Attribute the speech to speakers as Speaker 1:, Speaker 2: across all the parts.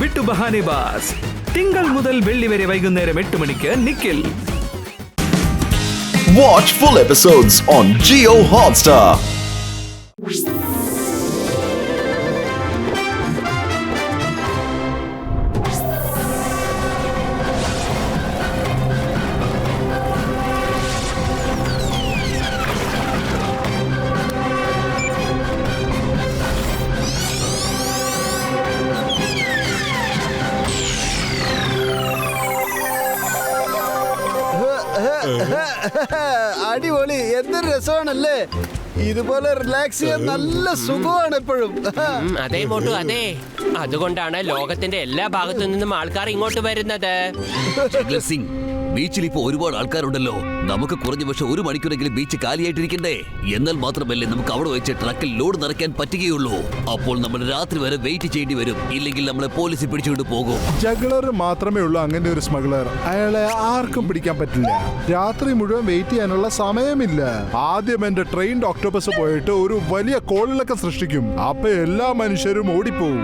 Speaker 1: വിട്ടു ബഹാനെ ബാസ്. തിങ്കൾ മുതൽ വെള്ളി വരെ വൈകുന്നേരം 8 മണിക്ക് Nikhil.
Speaker 2: Watch full episodes on Jio Hotstar.
Speaker 3: അടിപൊളി, എന്തൊരു രസമാണല്ലേ. ഇതുപോലെ റിലാക്സ് ചെയ്യാൻ നല്ല സുഖമാണ് എപ്പോഴും.
Speaker 4: അതെ മോട്ടു, അതെ. അതുകൊണ്ടാണ് ലോകത്തിന്റെ എല്ലാ ഭാഗത്തു നിന്നും ആൾക്കാർ ഇങ്ങോട്ട് വരുന്നത്.
Speaker 5: ബീച്ചിൽ ഇപ്പൊ ഒരുപാട് ആൾക്കാരുണ്ടല്ലോ. നമുക്ക് കുറഞ്ഞ പക്ഷം 1 മണിക്കൂറെങ്കിലും ബീച്ച് കാലിയായിട്ടിരിക്കണ്ടേ? എന്നാൽ മാത്രമല്ലേ നമുക്ക് അവിടെ വെച്ച് ട്രക്കിൽ ലോഡ് നിറയ്ക്കാൻ പറ്റുകയുള്ളൂ. അപ്പോൾ നമ്മൾ രാത്രി വരെ വെയിറ്റ് ചെയ്യേണ്ടി വരും. ഇല്ലെങ്കിൽ നമ്മളെ പോലീസ് പിടിച്ചുകൊണ്ട് പോകും.
Speaker 6: ജഗ്ലർ മാത്രമേ ഉള്ളൂ അങ്ങനെ ഒരു സ്മഗ്ലർ. അയാളെ ആർക്കും പിടിക്കാൻ പറ്റില്ല. രാത്രി മുഴുവൻ വെയിറ്റ് ചെയ്യാനുള്ള സമയമില്ല. ആദ്യം എന്റെ ട്രെയിൻഡ് ഓക്ടോപസ് പോയിട്ട് ഒരു വലിയ കോളിളക്കം സൃഷ്ടിക്കും. അപ്പൊ എല്ലാ മനുഷ്യരും ഓടിപ്പോവും.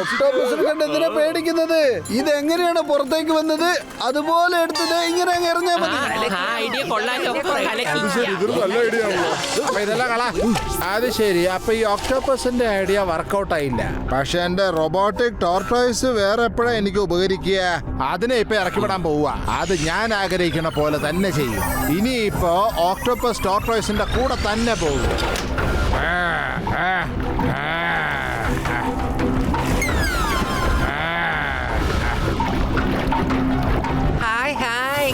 Speaker 3: ഒക്ടോപസിനെ കണ്ട് എന്തിനാ പേടിക്കുന്നത്? ഇതെങ്ങനെയാണ് പുറത്തേക്ക് വന്നത്? അതുപോലെ എടുത്തത് ഇങ്ങനെ എറിഞ്ഞാൽ മതി.
Speaker 6: അത് ശരി. അപ്പൊ ഈ ഒക്ടോപസിന്റെ ഐഡിയ വർക്കൗട്ട് ആയില്ല. പക്ഷെ എന്റെ റോബോട്ടിക് ടോർട്ടോയ്സ് വേറെ എപ്പോഴാ എനിക്ക് ഉപകരിക്കുക? അതിനെ ഇപ്പൊ ഇറക്കിവിടാൻ പോവുക. അത് ഞാൻ ആഗ്രഹിക്കുന്ന പോലെ തന്നെ ചെയ്യും. ഇനിയിപ്പോ ഓക്ടോപസ് ടോർട്ടോയ്സിന്റെ കൂടെ തന്നെ പോകും.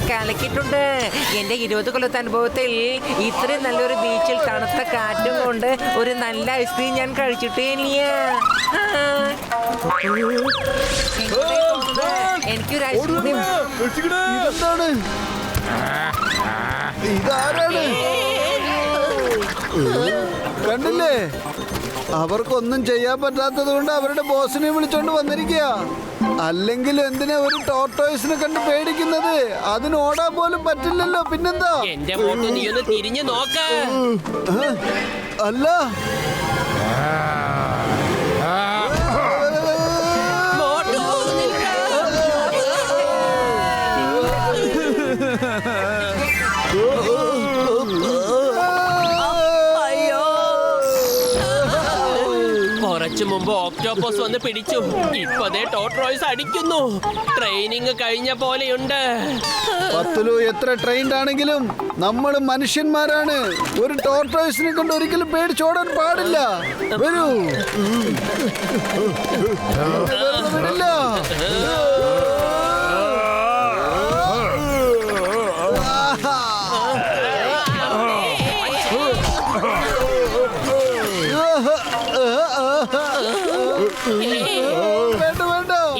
Speaker 7: കലക്കിട്ടുണ്ട്. എന്റെ 20 കൊല്ലത്തെ അനുഭവത്തിൽ ഇത്രയും നല്ലൊരു ബീച്ചിൽ തണുത്ത കാറ്റും കൊണ്ട് ഒരു നല്ല ഐസ്ക്രീം ഞാൻ കഴിച്ചിട്ടേ ഇല്ല. എനിക്കൊരു ഐസ്ക്രീം.
Speaker 3: ഇതെന്താണ്? ഇതാരാണ്? കണ്ടില്ലേ, അവർക്കൊന്നും ചെയ്യാൻ പറ്റാത്തത് കൊണ്ട് അവരുടെ ബോസിനെ വിളിച്ചോണ്ട് വന്നിരിക്കുക. അല്ലെങ്കിൽ എന്തിനാ ഒരു ടോർട്ടോയ്സിനെ കണ്ട് പേടിക്കുന്നത്? അതിന് ഓടാൻ പോലും പറ്റില്ലല്ലോ. പിന്നെന്താ?
Speaker 4: എന്റെ മോട്ടു, നീ ഒന്ന് തിരിഞ്ഞു നോക്ക.
Speaker 3: അല്ല,
Speaker 4: കുറച്ചു മുമ്പ് ഓക്ടോപസ് വന്ന് പിടിച്ചു. ഇപ്പതേ ടോർട്ടോയ്സ് അടിക്കുന്നു. ട്രെയിനിങ് കഴിഞ്ഞ പോലെയുണ്ട്.
Speaker 3: പത്തുലു എത്ര ട്രെയിൻഡ് ആണെങ്കിലും നമ്മൾ മനുഷ്യന്മാരാണ്. ഒരു ടോർട്ടോയ്സിനെ കൊണ്ട് ഒരിക്കലും പേടിച്ചോടാൻ പാടില്ല. വരൂ. വിടില്ല.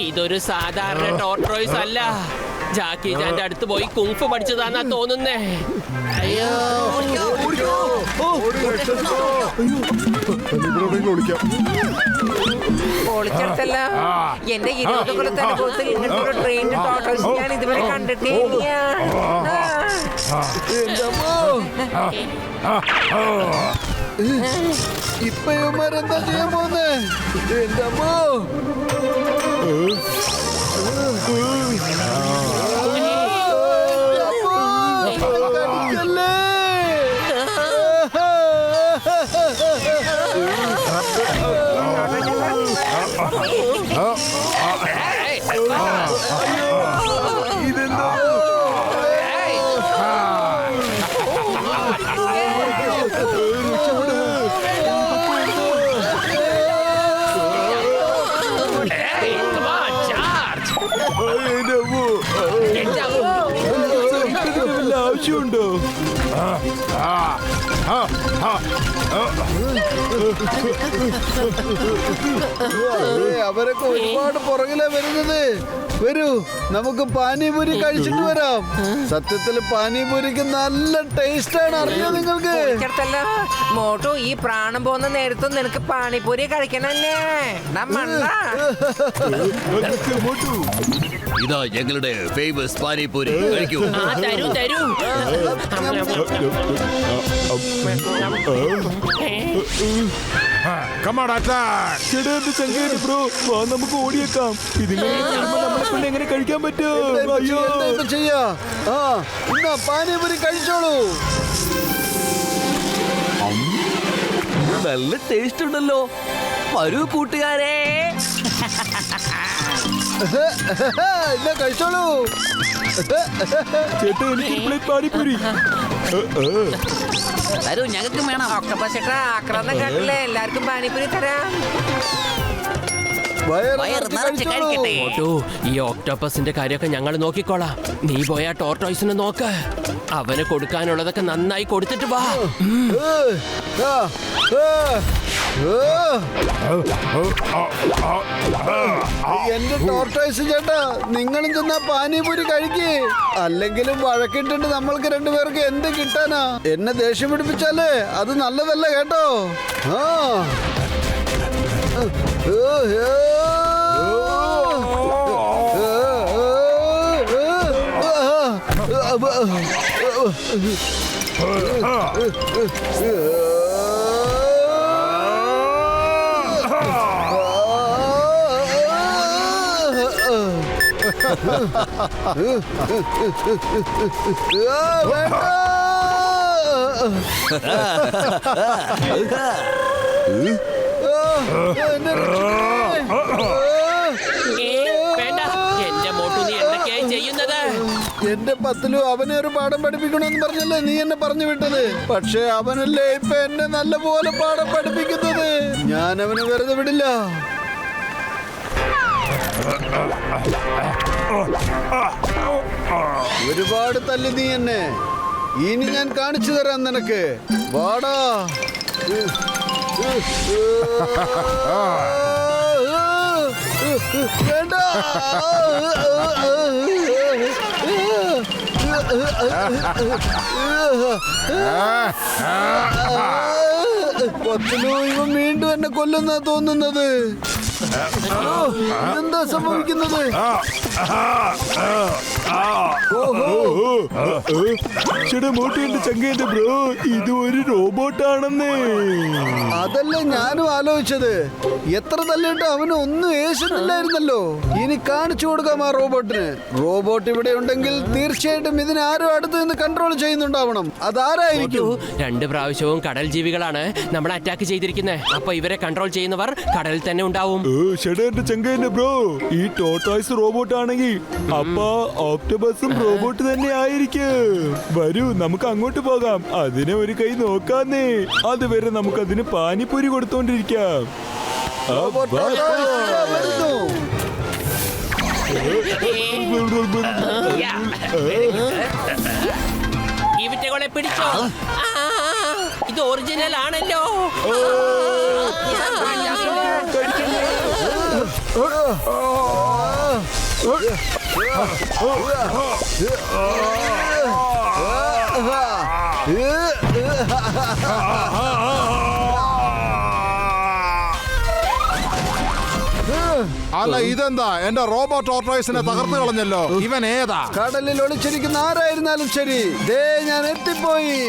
Speaker 4: ഇതൊരു സാധാരണ ടോർട്ടോയ്സ് അല്ല. ജാക്കി ചാന്റെ അടുത്ത് പോയി കുങ്ഫു പഠിച്ചതാന്നാ തോന്നുന്നേ. അയ്യോ,
Speaker 7: പൊളിച്ചെടുത്തല്ല. എന്റെ 20 കൊല്ലത്തെ അനുഭവത്തിൽ ഇങ്ങനത്തെ ട്രെയിൻ ടോർട്ടോയ്സ് ഞാൻ ഇതുവരെ കണ്ടിട്ടേ ഇല്ല.
Speaker 3: ഇപ്പൊ ഇവന്മാരെന്താ ചെയ്യാൻ പോന്നേ? എന്റെ അമ്മോ,
Speaker 1: സംശയമുണ്ടോ?
Speaker 3: അവരൊക്കെ ഒരുപാട് പുറകിലാ വരുന്നത്. വരൂ, നമുക്ക് പാനിപൂരി കഴിച്ചിട്ട് വരാം. സത്യത്തിൽ പാനിപൂരിക്ക് നല്ല ടേസ്റ്റ് ആണ്, അറിയോ നിങ്ങൾക്ക്?
Speaker 7: ചേർത്തല്ലോ മോട്ടു, ഈ പ്രാണം പോകുന്ന നേരത്തും നിനക്ക് പാനിപ്പൂരി കഴിക്കണല്ലേ?
Speaker 5: ഇതാ ഞങ്ങളുടെ ഫേമസ് പാനിപൂരി, കഴിക്കൂ.
Speaker 4: തരൂ തരൂ.
Speaker 1: ബ്രോ, നമുക്ക് ഓടിയേക്കാം. ഇതിങ്ങനെ എങ്ങനെ കഴിക്കാൻ പറ്റും? അയ്യോ,
Speaker 3: ചെയ്യാ. എന്നാ പാനിപൂരി കഴിച്ചോളൂ.
Speaker 5: നല്ല ടേസ്റ്റ് ഉണ്ടല്ലോ. വരൂ കൂട്ടുകാരെ.
Speaker 3: എന്നാ കഴിച്ചോളൂ.
Speaker 1: ചേട്ടാ, എനിക്ക് പ്ലേറ്റ് പാനിപൂരി.
Speaker 7: തരൂ, ഞങ്ങൾക്ക് വേണം. ഒക്ടോപസ് ചേട്ടാ, ആക്രമണം കേട്ടില്ലേ? എല്ലാവർക്കും പാനിപ്പൂരി തരാം.
Speaker 4: മോട്ടു, ഈ ഓക്ടോപ്പസിന്റെ കാര്യമൊക്കെ ഞങ്ങൾ നോക്കിക്കോളാം. നീ പോയാ ടോർട്ടോയ്സിനെ നോക്ക്. അവന് കൊടുക്കാനുള്ളതൊക്കെ നന്നായി കൊടുത്തിട്ട് വാ.
Speaker 3: എന്റെ ടോർട്ടോയ്സ് ചേട്ടാ, നിങ്ങളും ചെന്നാ പാനിപൂരി കഴിക്കേ. അല്ലെങ്കിലും വഴക്കിട്ടിട്ട് നമ്മൾക്ക് രണ്ടുപേർക്ക് എന്ത് കിട്ടാനാ? എന്നെ ദേഷ്യം പിടിപ്പിച്ചാലേ അത് നല്ലതല്ല കേട്ടോ.
Speaker 4: വേണ്ട, എന്റെ മോട്ടു, നീ എന്തൊക്കെയായി ചെയ്യുന്നത്?
Speaker 3: എന്റെ പത്തിലും അവനെ ഒരു പാഠം പഠിപ്പിക്കണമെന്ന് പറഞ്ഞല്ലേ നീ എന്നെ പറഞ്ഞു വിട്ടത്. പക്ഷെ അവനല്ലേ ഇപ്പൊ എന്നെ നല്ലപോലെ പാഠം പഠിപ്പിക്കുന്നത്. ഞാൻ അവനെ വെറുതെ വിടില്ല. ഒരുപാട് തല്ലി നീ എന്നെ. ഇനി ഞാൻ കാണിച്ചു തരാം നിനക്ക്. വാടാ. വേണ്ട. പത്തിലോ ഇവൻ വീണ്ടും എന്നെ കൊല്ലുന്ന തോന്നുന്നത്. എന്താ സംഭവിക്കുന്നത്?
Speaker 1: ചേട്ടാ, മോട്ടു ചങ്കേന്റെ ബ്രോ, ഇത് ഒരു റോബോട്ടാണെന്നേ.
Speaker 3: അതല്ലേ ഞാനും ആലോചിച്ചത്. എത്ര തല്ലിട്ട് അവന് ഒന്നും ഏശുന്നില്ലായിരുന്നല്ലോ. ഇനി കാണിച്ചു കൊടുക്കാം ആ റോബോട്ടിന്. റോബോട്ട് ഇവിടെ ഉണ്ടെങ്കിൽ തീർച്ചയായിട്ടും ഇതിനാരും അടുത്ത് നിന്ന് കൺട്രോൾ ചെയ്യുന്നുണ്ടാവണം. അതാരായിരിക്കും?
Speaker 4: 2 പ്രാവശ്യവും കടൽ ജീവികളാണ് നമ്മളെ അറ്റാക്ക് ചെയ്തിരിക്കുന്നത്. അപ്പൊ ഇവരെ കൺട്രോൾ ചെയ്യുന്നവർ കടലിൽ തന്നെ ഉണ്ടാവും.
Speaker 1: ചേട്ടാ ചങ്കേന്റെ ബ്രോ, ഈ ടോർട്ടോയ്സ് റോബോട്ട് ആണെങ്കിൽ അപ്പ ഓക്ടോപസും റോബോട്ട് തന്നെ ആയിരിക്കും. വരൂ, നമുക്ക് അങ്ങോട്ട് പോകാം. അതിനെ ഒരു കൈ നോക്കാന്നേ. അതുവരെ നമുക്ക് അതിന് പാനിപ്പൂരി കൊടുത്തോണ്ടിരിക്കാം.
Speaker 4: ഇവറ്റകളെ പിടിച്ചോ. ഇത് ഒറിജിനൽ ആണല്ലോ.
Speaker 6: അല്ല, ഇതെന്താ? എന്റെ റോബോ ടോർട്ടോയ്സിനെ തകർത്ത് കളഞ്ഞല്ലോ. ഇവൻ ഏതാ?
Speaker 3: കടലിൽ ഒളിച്ചിരിക്കുന്ന ആരായിരുന്നാലും ശരി, ദേ ഞാൻ എത്തിപ്പോയി.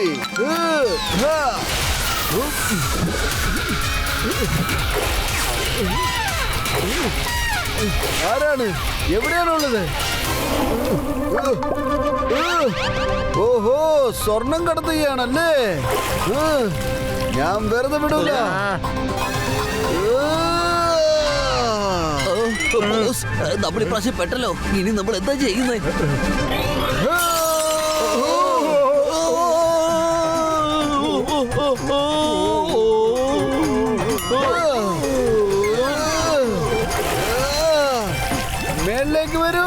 Speaker 3: ആരാണ്? എവിടെയാണുള്ളത്? ഓഹോ, സ്വർണം കടത്തുകയാണല്ലേ. ഞാൻ വെറുതെ വിടൂല.
Speaker 5: നമ്മൾ ഇപ്രാവശ്യം പെട്ടല്ലോ. ഇനി നമ്മൾ എന്താ ചെയ്യുന്നത്?
Speaker 3: മേളിലേക്ക് വരൂ.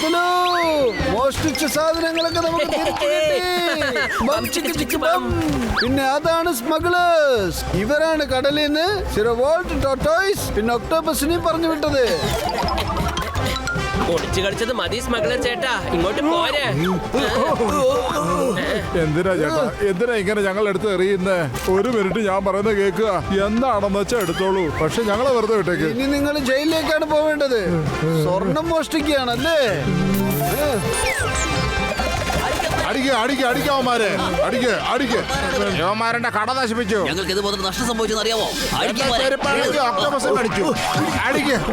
Speaker 3: ചലോ മോഷ്ടിച്ച സാധനങ്ങളൊക്കെ നമുക്ക് തിരിച്ചു കിട്ടി. ബം ചിക്ക് ചിക്ക് ബം. പിന്നെ അതാണ് സ്മഗ്ലേഴ്സ്. ഇവരാണ് കടലിൽ നിന്ന് സിറവോൾട്ട്, ടോർട്ടോയ്സ് പിന്നെ ഒക്ടോപസിനെയും പറഞ്ഞു വിട്ടത്.
Speaker 4: ഒളിച്ചു കളിച്ചത് മതി സ്മഗ്ലർ ചേട്ടാ, ഇങ്ങോട്ട് പോരെ.
Speaker 6: എന്തിനാ ചേട്ടാ, എന്തിനാ ഇങ്ങനെ ഞങ്ങൾ എടുത്ത് എറിയുന്നേ? ഒരു മിനിറ്റ് ഞാൻ പറയുന്നത് കേൾക്കുക. എന്താണെന്ന് വെച്ചാൽ എടുത്തോളൂ, പക്ഷെ ഞങ്ങളെ വെറുതെ വിട്ടേക്ക്.
Speaker 3: ഇനി നിങ്ങൾ ജയിലിലേക്കാണ് പോവേണ്ടത്. സ്വർണം മോഷ്ടിക്കുകയാണല്ലേ?
Speaker 6: യോമാരന്റെ കട നശിപ്പിച്ചു.
Speaker 5: ഞങ്ങൾക്ക് ഇത് മാത്രം നഷ്ടം സംഭവിച്ചെന്ന് അറിയാമോ?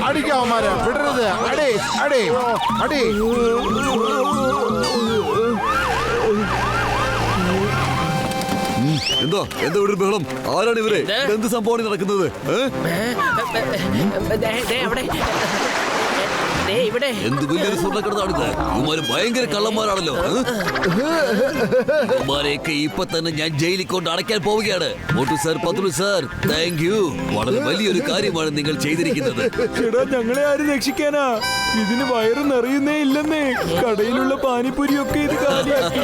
Speaker 6: അടിക്കാവന്മാരെ വിടരുത്. അടി അടി അടി.
Speaker 5: എന്താ എന്താ ഇവിടെ ഒരു ബഹളം? ആരാണ് ഇവരെ? എന്ത് സംഭവമാണ് നടക്കുന്നത്?
Speaker 4: ഇവിടെ
Speaker 5: എന്ത് വലിയൊരു സ്വർണ്ണക്കടത്താണിത്? ഇവന്മാര് ഭയങ്കര കള്ളന്മാരാണല്ലോ. ഇവന്മാരെയൊക്കെ ഇപ്പൊ തന്നെ ഞാൻ ജയിലിൽ കൊണ്ട് അടയ്ക്കാൻ പോവുകയാണ്. Motu sir, Pathru sir, thank you. വളരെ വലിയൊരു കാര്യമാണ് നിങ്ങൾ ചെയ്തിരിക്കുന്നത്.
Speaker 1: ചേട്ടാ, ഞങ്ങളെ ആരും രക്ഷിക്കാനാ? ഇതിന് വയറ് നിറയുന്നേ ഇല്ലെന്നേ. കടയിലുള്ള പാനിപ്പൂരിയൊക്കെ ഇത് കാലിയാക്കി.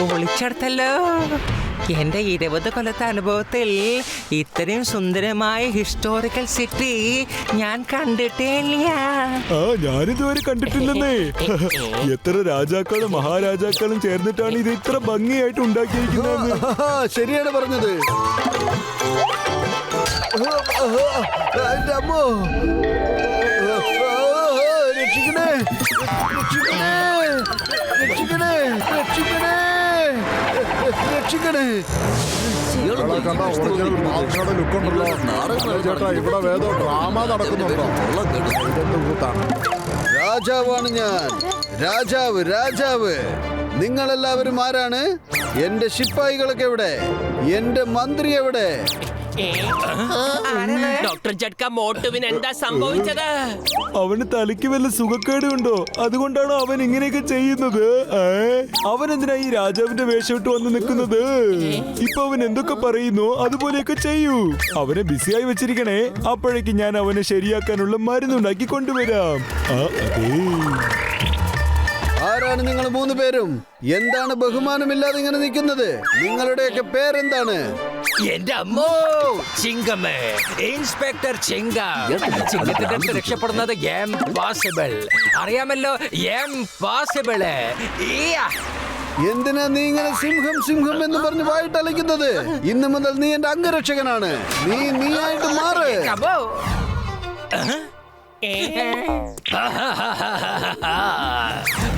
Speaker 7: പൊളിച്ചെടുത്തല്ലോ. എന്റെ 20 കൊല്ലത്തെ അനുഭവത്തിൽ ഇത്രയും സുന്ദരമായ ഹിസ്റ്റോറിക്കൽ സിറ്റി ഞാൻ കണ്ടിട്ടേ ഇല്ല.
Speaker 1: ഞാനിതുവരെ കണ്ടിട്ടില്ലെന്നേ. എത്ര രാജാക്കളും മഹാരാജാക്കളും ചേർന്നിട്ടാണ് ഇത് ഇത്ര ഭംഗിയായിട്ട് ഉണ്ടാക്കിയിരിക്കുന്നത്.
Speaker 3: ശരിയാണ് പറഞ്ഞത്. അമ്മോ, രക്ഷിക്കണേ, രക്ഷിക്കണേ, രക്ഷിക്കണേ, രക്ഷിക്കണേ, രക്ഷിക്കണേ.
Speaker 6: ചേട്ടാ, ഇവിടെ വേദോ ഡ്രാമ നടക്കുന്നുണ്ടോ?
Speaker 3: രാജാവാണ് ഞാൻ. രാജാവ്, രാജാവ്. നിങ്ങളെല്ലാവരും ആരാണ്? എന്റെ ശിപ്പായികളൊക്കെ എവിടെ? എന്റെ മന്ത്രി എവിടെ?
Speaker 4: ഡോക്ടർ ജഡ്ക, മോട്ടുവിന് എന്താ സംഭവിച്ചത്?
Speaker 1: അവന് തലയ്ക്ക് വല്ല സുഖക്കേടുണ്ടോ? അതുകൊണ്ടാണോ അവൻ ഇങ്ങനെയൊക്കെ ചെയ്യുന്നത്? അവൻ എന്തിനാ ഈ രാജാവിന്റെ വേഷമിട്ട് വന്ന് നിൽക്കുന്നത്? ഇപ്പൊ അവൻ എന്തൊക്കെ പറയുന്നു അതുപോലെയൊക്കെ ചെയ്യൂ. അവനെ ബിസിയായി വെച്ചിരിക്കണേ. അപ്പോഴേക്ക് ഞാൻ അവനെ ശരിയാക്കാനുള്ള മരുന്നുണ്ടാക്കി കൊണ്ടുവരാം. അതെ.
Speaker 3: ആരാണ് നിങ്ങൾ 3 പേരും? എന്താണ് ബഹുമാനമില്ലാതെ ഇങ്ങനെ നിൽക്കുന്നത്? നിങ്ങളുടെയൊക്കെ പേരെന്താണ്?
Speaker 8: എന്റെ അമ്മോ, ചിങ്കമ്മേ, ഇൻസ്പെക്ടർ ചിങ്കം. ചിങ്കത്തിന്റെ അടുത്ത് രക്ഷപ്പെടുന്നത് എംപോസിബിൾ. അറിയാമല്ലോ, എംപോസിബിള്.
Speaker 3: എന്തിനാ നീ ഇങ്ങനെ സിംഹം സിംഹം എന്ന് പറഞ്ഞ് വായിട്ടലയ്ക്കുന്നത്? ഇന്ന് മുതൽ നീ എന്റെ അംഗരക്ഷകനാണ്. നീയായിട്ട് മാറ്.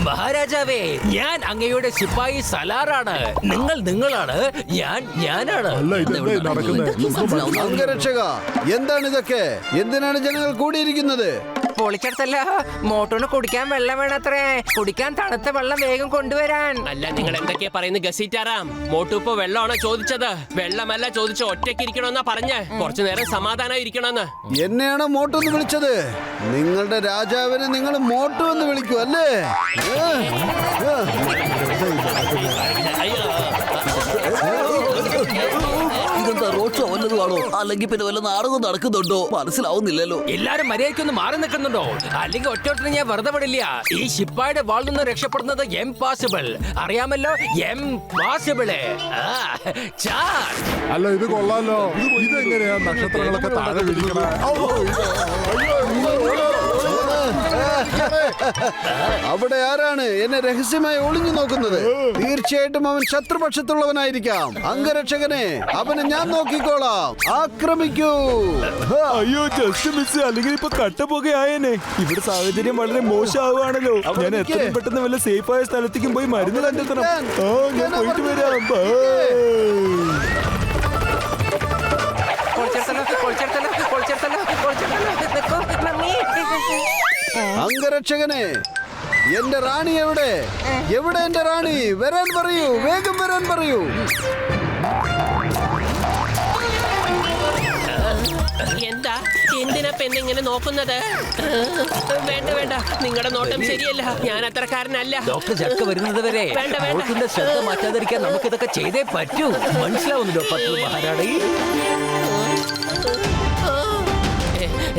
Speaker 8: മഹാരാജാവേ, ഞാൻ അങ്ങയുടെ സിപ്പായി സലാറാണ്. നിങ്ങളാണ്, ഞാനാണ്.
Speaker 3: അംഗരക്ഷക, എന്താണ് ഇതൊക്കെ? എന്തിനാണ് ജനങ്ങൾ കൂടിയിരിക്കുന്നത്?
Speaker 7: പൊളിച്ചെടുത്തല്ലോ. മോട്ടോന് കുടിക്കാൻ വെള്ളം വേണത്രേ. കുടിക്കാൻ തണുത്ത വെള്ളം വേഗം കൊണ്ടുവരാൻ.
Speaker 4: അല്ല, നിങ്ങൾ എന്തൊക്കെയാ പറയുന്നത് ഗസീറ്റാറാം? മോട്ടു ഇപ്പൊ വെള്ളമാണോ ചോദിച്ചത്? വെള്ളമല്ല ചോദിച്ച, ഒറ്റയ്ക്ക് ഇരിക്കണമെന്നാ പറഞ്ഞ്. കുറച്ചു നേരം സമാധാനം ഇരിക്കണമെന്ന്.
Speaker 3: എന്നെയാണോ മോട്ടു എന്ന് വിളിച്ചത്? നിങ്ങളുടെ രാജാവിനെ നിങ്ങൾ മോട്ടു എന്ന് വിളിക്കൂ അല്ലേ?
Speaker 5: ഇതെന്താ റോഡ് ഷോ വല്ലതുമാണോ? അല്ലെങ്കിൽ പിന്നെ വല്ല നാടകം നടക്കുന്നുണ്ടോ? മനസ്സിലാവുന്നില്ലല്ലോ.
Speaker 8: എല്ലാരും മര്യാദയ്ക്കൊന്ന് മാറി നിൽക്കുന്നുണ്ടോ? അല്ലെങ്കിൽ ഒറ്റോട്ടിന് ഞാൻ വെറുതെ വിടില്ല. ഈ ശിപ്പായുടെ വാളിൽ നിന്ന് രക്ഷപ്പെടുന്നത് എംപോസിബിൾ. അറിയാമല്ലോ, എംപോസിബിള്.
Speaker 6: അല്ല, ഇത് കൊള്ളാലോ. ഇതെങ്ങനെയാ നക്ഷത്രങ്ങളൊക്കെ താഴെ വിരിക്കണേ?
Speaker 3: അവിടെ ആരാണ് എന്നെ രഹസ്യമായി ഒളിഞ്ഞു നോക്കുന്നത്? തീർച്ചയായിട്ടും അവൻ ശത്രുപക്ഷത്തുള്ളവനായിരിക്കാം. അംഗരക്ഷകനെ, അവനെ ഞാൻ നോക്കിക്കോളാം. ആക്രമിക്കൂ.
Speaker 1: അയ്യോ, ജസ്റ്റ് മിസ്. അല്ലെങ്കിൽ ഇപ്പൊ കട്ടപ്പുകയായേനെ. ഇവിടെ സാഹചര്യം വളരെ മോശമാവുകയാണല്ലോ. ഞാൻ എത്രയും പെട്ടെന്ന് വല്ല സേഫായ സ്ഥലത്തേക്കും പോയി മരുന്ന് കണ്ടെത്തണം. ഞാൻ പോയിട്ട് വരാം.
Speaker 3: അംഗരക്ഷകനെ, എന്റെ റാണി എവിടെ? എവിടെ എന്റെ റാണി? വരാൻ പറയൂ, വേഗം വരാൻ പറയൂ.
Speaker 4: എന്താ എന്തിനാ പെണ്ണിങ്ങനെ നോക്കുന്നത്? വേണ്ട വേണ്ട, നിങ്ങളുടെ നോട്ടം ശരിയല്ല. ഞാൻ അത്രക്കാരനല്ല.
Speaker 8: ഡോക്ടർ ചക്ക വരുന്നത് വരെ
Speaker 4: വേണ്ട, വേണ്ട.
Speaker 8: മോൾട്ടിന്റെ ശ്രദ്ധ മാറ്റാതിരിക്കാൻ നമുക്ക് ഇതൊക്കെ ചെയ്തേ പറ്റൂ. മനസ്സിലാവുന്നുണ്ടോ പത്തു മഹാരാണി?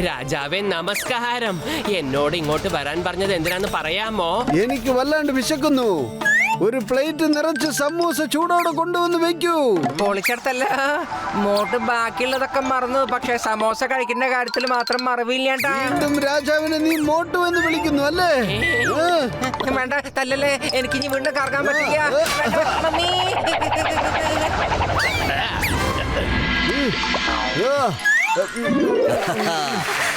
Speaker 4: രാജാവേ നമസ്കാരം. എന്നോട് ഇങ്ങോട്ട് വരാൻ പറഞ്ഞത് എന്തിനാന്ന് പറയാമോ?
Speaker 3: എനിക്ക് വല്ലാണ്ട് വിശക്കുന്നു. ഒരു പ്ലേറ്റ് നിറച്ച് സമൂസ ചൂടോടെ കൊണ്ടുവന്ന് വെക്കൂ.
Speaker 7: പൊളിച്ചെടുത്തല്ല മോട്ട് ബാക്കിയുള്ളതൊക്കെ മറന്നു. പക്ഷെ സമോസ കഴിക്കുന്ന കാര്യത്തിൽ മാത്രം മറവില്ലാണ്ടാ.
Speaker 3: വീണ്ടും രാജാവിനെ നീ മോട്ടു എന്ന് വിളിക്കുന്നു അല്ലേ?
Speaker 7: വേണ്ട തല്ലല്ലേ, എനിക്ക് ഇനി വീണ്ടും കറങ്ങാൻ പറ്റില്ല. മമ്മി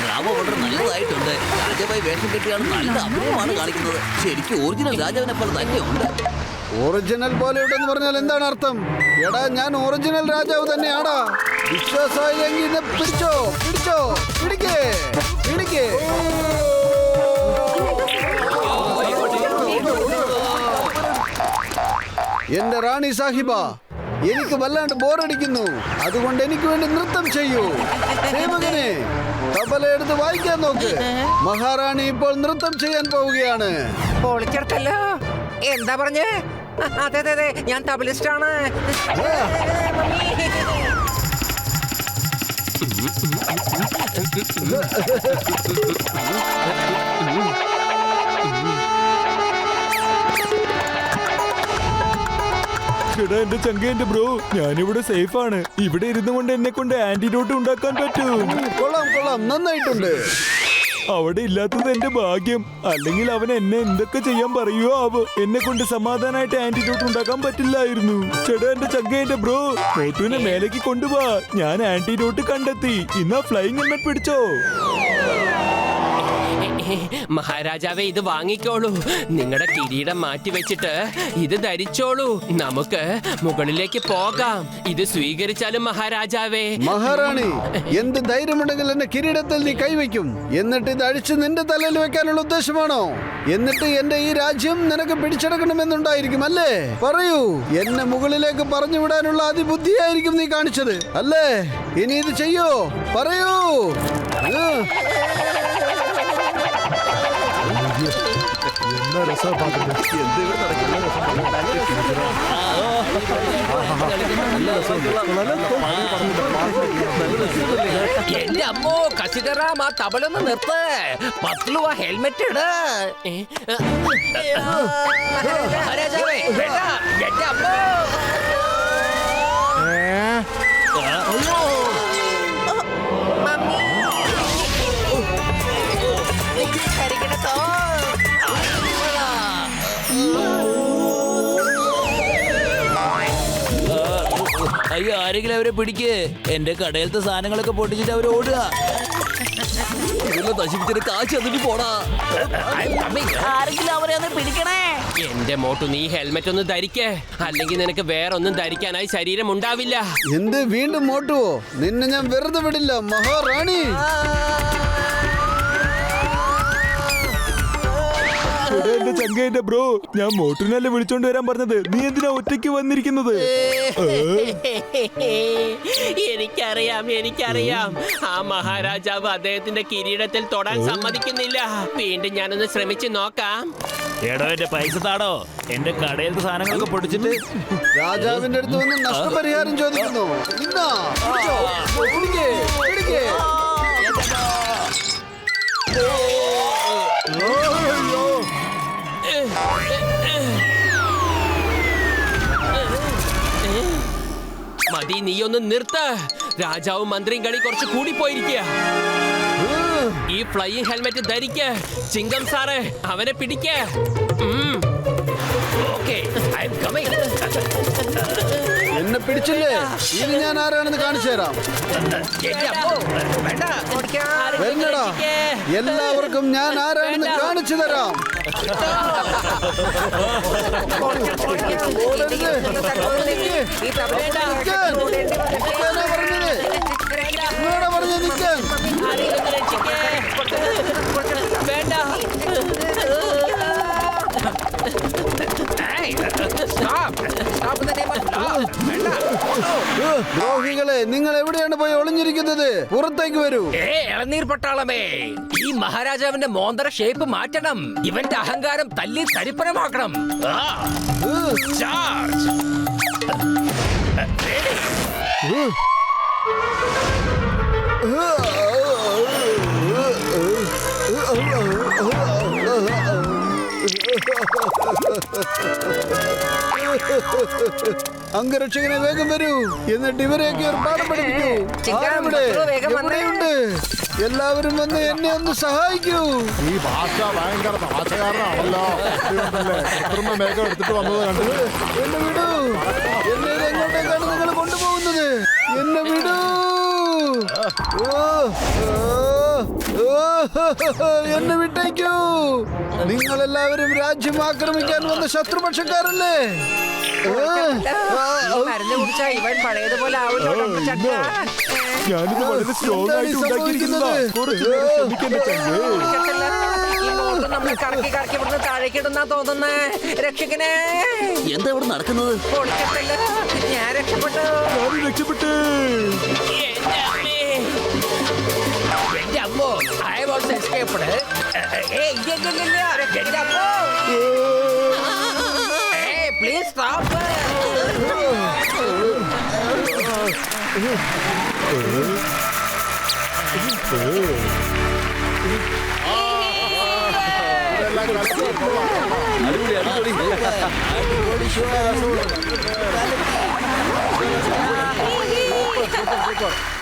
Speaker 5: രാമ വളരെ നല്ലതായിട്ടുണ്ട്. രാജാവായി വേഷം കെട്ടിയാണ് നല്ല അഭിനയമാണ് കാണിക്കുന്നത്. ശരിക്കും ഒറിജിനൽ രാജാവിനെ പോലെ തന്നെയുണ്ട്.
Speaker 3: ഒറിജിനൽ പോലെ ഉണ്ടെന്ന് പറഞ്ഞാൽ എന്താണ് അർത്ഥം? എടാ, ഞാൻ ഒറിജിനൽ രാജാവ് തന്നെയാടാ. വിശ്വാസമായില്ലെങ്കിൽ എന്നെ പിടിച്ചോ പിടിച്ചോ പിടിക്കേ പിടിക്കേ. എന്റെ റാണി സാഹിബ, എനിക്ക് വല്ലാണ്ട് ബോറടിക്കുന്നു. അതുകൊണ്ട് എനിക്ക് വേണ്ടി നൃത്തം ചെയ്യൂ. സേവകനെ, തബല എടുത്ത് വായിക്കാൻ നോക്ക്. മഹാറാണി ഇപ്പോൾ നൃത്തം ചെയ്യാൻ പോവുകയാണ്.
Speaker 7: പൊളിച്ചെടുത്തല്ലോ. എന്താ പറഞ്ഞേ? അതെ അതെ അതെ, ഞാൻ തബലിസ്റ്റാണ്.
Speaker 1: എടാ എന്റെ ചങ്ക, എന്റെ ബ്രോ, ഞാനിവിടെ സേഫ് ആണ്. ഇവിടെ ഇരുന്നു കൊണ്ട് എന്നെ കൊണ്ട് ആന്റിഡോട്ട് ഉണ്ടാക്കാൻ പറ്റും.
Speaker 3: കൊള്ളാം കൊള്ളാം, നന്നായിട്ടുണ്ട്.
Speaker 1: അവിടെ ഇല്ലാത്തത് എന്റെ ഭാഗ്യം. അല്ലെങ്കിൽ അവൻ എന്നെ എന്തൊക്കെ ചെയ്യാൻ പറയുവോ ആവോ. എന്നെ കൊണ്ട് സമാധാനമായിട്ട് ആന്റിഡോട്ട് ഉണ്ടാക്കാൻ പറ്റില്ലായിരുന്നു. ചേട്ടാ എന്റെ ചങ്ക, എന്റെ ബ്രോ, മോട്ടുവിനെ മേലേക്ക് കൊണ്ടുപോവാ. ഞാൻ ആന്റിഡോട്ട് കണ്ടെത്തി. ഇന്നാ ഫ്ലൈയിങ് ഹെൽമെറ്റ് പിടിച്ചോ.
Speaker 4: മഹാരാജാവേ, ഇത് വാങ്ങിക്കോളൂ. നിങ്ങളുടെ കിരീടം മാറ്റി വെച്ചിട്ട് ഇത് ധരിച്ചോളൂ. നമുക്ക് മുകളിലേക്ക് പോകാം. ഇത് സ്വീകരിച്ചാലും മഹാരാജാവേ.
Speaker 3: മഹാറാണി, എന്ത് ധൈര്യമുണ്ടെങ്കിൽ എന്റെ കിരീടത്തിൽ നീ കൈവയ്ക്കും. എന്നിട്ട് ഇത് അഴിച്ച് നിന്റെ തലയിൽ വെക്കാനുള്ള ഉദ്ദേശമാണോ? എന്നിട്ട് എന്റെ ഈ രാജ്യം നിനക്ക് പിടിച്ചെടുക്കണമെന്നുണ്ടായിരിക്കും അല്ലേ? പറയൂ. എന്നെ മുകളിലേക്ക് പറഞ്ഞു വിടാനുള്ള അതിബുദ്ധിയായിരിക്കും നീ കാണിച്ചത് അല്ലേ? ഇനി ഇത് ചെയ്യോ? പറയൂ.
Speaker 8: എന്റെ അമ്മോ, കസിഡറാം, ആ തബലൊന്ന് നിർത്ത്. പത്ലു, ആ ഹെൽമെറ്റ് ഇട്. മഹാരാജാവേ, വേണ്ട. എന്റെ അമ്മോ.
Speaker 5: അയ്യോ, ആരെങ്കിലും അവരെ പിടിക്ക്. എന്റെ കടയിലത്തെ സാധനങ്ങളൊക്കെ പൊട്ടിച്ചിട്ട് അവർ ഓടുക. ഇതെല്ലാം നശിപ്പിച്ചിട്ട് കാശ് എന്നിട്ട് പോടാ. ആരെങ്കിലും അവരെ ഒന്ന് പിടിക്കണേ.
Speaker 4: എന്റെ മോട്ടു, നീ ഹെൽമെറ്റ് ഒന്ന് ധരിക്കേ. അല്ലെങ്കിൽ നിനക്ക് വേറൊന്നും ധരിക്കാനായി ശരീരം ഉണ്ടാവില്ല.
Speaker 3: എന്ത് വീണ്ടും മോട്ടുവോ? നിന്നെ ഞാൻ വെറുതെ വിടില്ല മഹാറാണി.
Speaker 1: എന്റെ ചങ്ക, എന്റെ ബ്രോ, ഞാൻ മോട്ടുവിനല്ലേ വിളിച്ചോണ്ട് വരാൻ പറഞ്ഞത്. നീ എന്തിനാ ഒറ്റയ്ക്ക് വന്നിരിക്കുന്നത്?
Speaker 4: എനിക്കറിയാം. ആ മഹാരാജാവ് അദ്ദേഹത്തിന്റെ കിരീടത്തിൽ തൊടാൻ സമ്മതിക്കുന്നില്ല. വീണ്ടും ഞാനൊന്ന് ശ്രമിച്ചു നോക്കാം.
Speaker 9: എടോ, എന്റെ പൈസ താടോ. എന്റെ കടയിലത്തെ സാധനങ്ങളൊക്കെ പൊടിച്ചിട്ട്
Speaker 3: രാജാവിന്റെ അടുത്ത് വന്ന് നഷ്ടപരിഹാരം ചോദിക്കുന്നു. ഇന്നാ, പിടിച്ചോ, പിടിക്കേ, പിടിക്കേ.
Speaker 4: മതി, നീ ഒന്ന് നിർത്ത്. രാജാവും മന്ത്രിയും കളി കുറച്ച് കൂടിപ്പോയിരിക്കുക. ഈ ഫ്ലൈയിങ് ഹെൽമെറ്റ് ധരിക്ക. ചിങ്കം സാറേ, അവനെ പിടിക്ക.
Speaker 3: എന്നെ പിടിച്ചില്ലേ? ഇനി ഞാൻ ആരാണെന്ന് കാണിച്ചു തരാം. വരുന്നടാ, എല്ലാവർക്കും ഞാൻ ആരാണെന്ന് കാണിച്ചു തരാം. പറഞ്ഞു നിൽക്കാൻ.
Speaker 4: വേണ്ട.
Speaker 3: ദ്രോഹികളെ, നിങ്ങൾ എവിടെയാണ് പോയി ഒളിഞ്ഞിരിക്കുന്നത്? പുറത്തേക്ക് വരൂ.
Speaker 8: ഇളനീർ പട്ടാളമേ, ഈ മഹാരാജാവിന്റെ മോന്തര ഷേപ്പ് മാറ്റണം. ഇവന്റെ അഹങ്കാരം തല്ലി തരിപ്പണമാക്കണം. ചാർജ്.
Speaker 3: അംഗരക്ഷകനെ വേഗം വരൂ, എന്നിട്ട് ഇവരെയൊക്കെ ഒരു പാഠം പഠിപ്പിക്കൂ. ആരെവിടെ? എവിടെയുണ്ട്? എല്ലാവരും വന്ന് എന്നെ ഒന്ന് സഹായിക്കൂ.
Speaker 6: ഈ ഭാഷ ഭയങ്കര ഭാഷകാരനാണല്ലോ. കൃത്രിമ മേഘം എടുത്തിട്ട് വന്നത് കണ്ടു.
Speaker 3: എന്നെ വിടൂ. എന്നെ ഇത് എങ്ങോട്ടേക്കാണ് നിങ്ങൾ കൊണ്ടുപോകുന്നത്? എന്നെ വിടൂ. എന്നെ വിട്ടേക്കൂ. നിങ്ങളെല്ലാവരും രാജ്യം ആക്രമിക്കാൻ വന്ന ശത്രുപക്ഷക്കാരല്ലേ?
Speaker 7: മരുന്ന് കുടിച്ചാ ഇവൻ പഴയതുപോലെ ആവില്ലോ ഡോക്ടർ ചക്ക.
Speaker 1: ഞാനിത് വളരെ സ്ട്രോങ് ആയിട്ട് ഉണ്ടാക്കിയിരിക്കുന്നതാ. കുറച്ച് നേരം ക്ഷമിക്കണ്ട ചങ്കേ.
Speaker 7: ഈ മോട്ടർ നമ്മൾ കറക്കി കറക്കി ഇവിടുന്ന് താഴേക്ക് ഇടുന്നാ തോന്നുന്നേ. രക്ഷകനെ,
Speaker 5: എന്താ ഇവിടെ നടക്കുന്നത്?
Speaker 7: പൊളിക്കട്ടല്ല, ഞാൻ രക്ഷപ്പെട്ടു.
Speaker 1: ഞാനും രക്ഷപ്പെട്ടു.
Speaker 8: എന്റെ അമ്മോ, I was escaped. എന്റെ അമ്മോ. Please stop.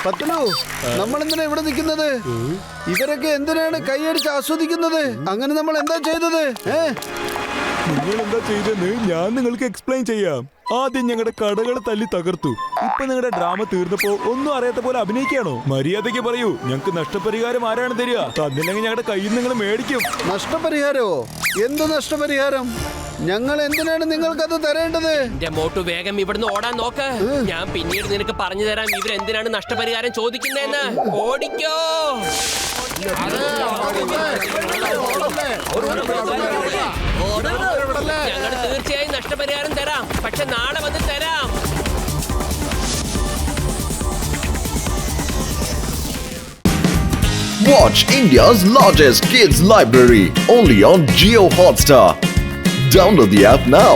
Speaker 3: പത്ലു, നമ്മൾ എന്തിനാ ഇവിടെ നിൽക്കുന്നത്? ഇവരൊക്കെ എന്തിനാണ് കൈയടിച്ച് ആസ്വദിക്കുന്നത്? അങ്ങനെ നമ്മൾ എന്താ ചെയ്തത്?
Speaker 1: നിങ്ങൾ എന്താ ചെയ്തെന്ന് ഞാൻ നിങ്ങൾക്ക് എക്സ്പ്ലെയിൻ ചെയ്യാം. ആദ്യം ഞങ്ങളുടെ കടകൾ തല്ലി തകർത്തു. ഇപ്പൊ നിങ്ങളുടെ ഡ്രാമ തീർന്നപ്പോ ഒന്നും അറിയാത്ത പോലെ അഭിനയിക്കാണോ? മര്യാദയ്ക്ക് പറയൂ, ഞങ്ങൾക്ക് നഷ്ടപരിഹാരം ആരാണ് തരിക? തന്നില്ലെങ്കിൽ ഞങ്ങളുടെ കയ്യിൽ നിന്ന് നിങ്ങൾ മേടിക്കും.
Speaker 3: നഷ്ടപരിഹാരമോ? എന്ത് നഷ്ടപരിഹാരം? ഞങ്ങൾ എന്തിനാണ് നിങ്ങൾക്കത് തരേണ്ടത്?
Speaker 4: എന്റെ മോട്ടു വേഗം ഇവിടുന്ന് ഓടാൻ നോക്ക്. ഞാൻ പിന്നീട് നിനക്ക് പറഞ്ഞു തരാം ഇവരെന്തിനാണ് നഷ്ടപരിഹാരം ചോദിക്കുന്നതെന്ന്. ഓടിക്കോ. ഞങ്ങൾ തീർച്ചയായും നഷ്ടപരിഹാരം തരാം, പക്ഷെ നാളെ വന്ന് തരാം.
Speaker 2: Watch India's largest kids library only on Jio Hotstar. Download the app now.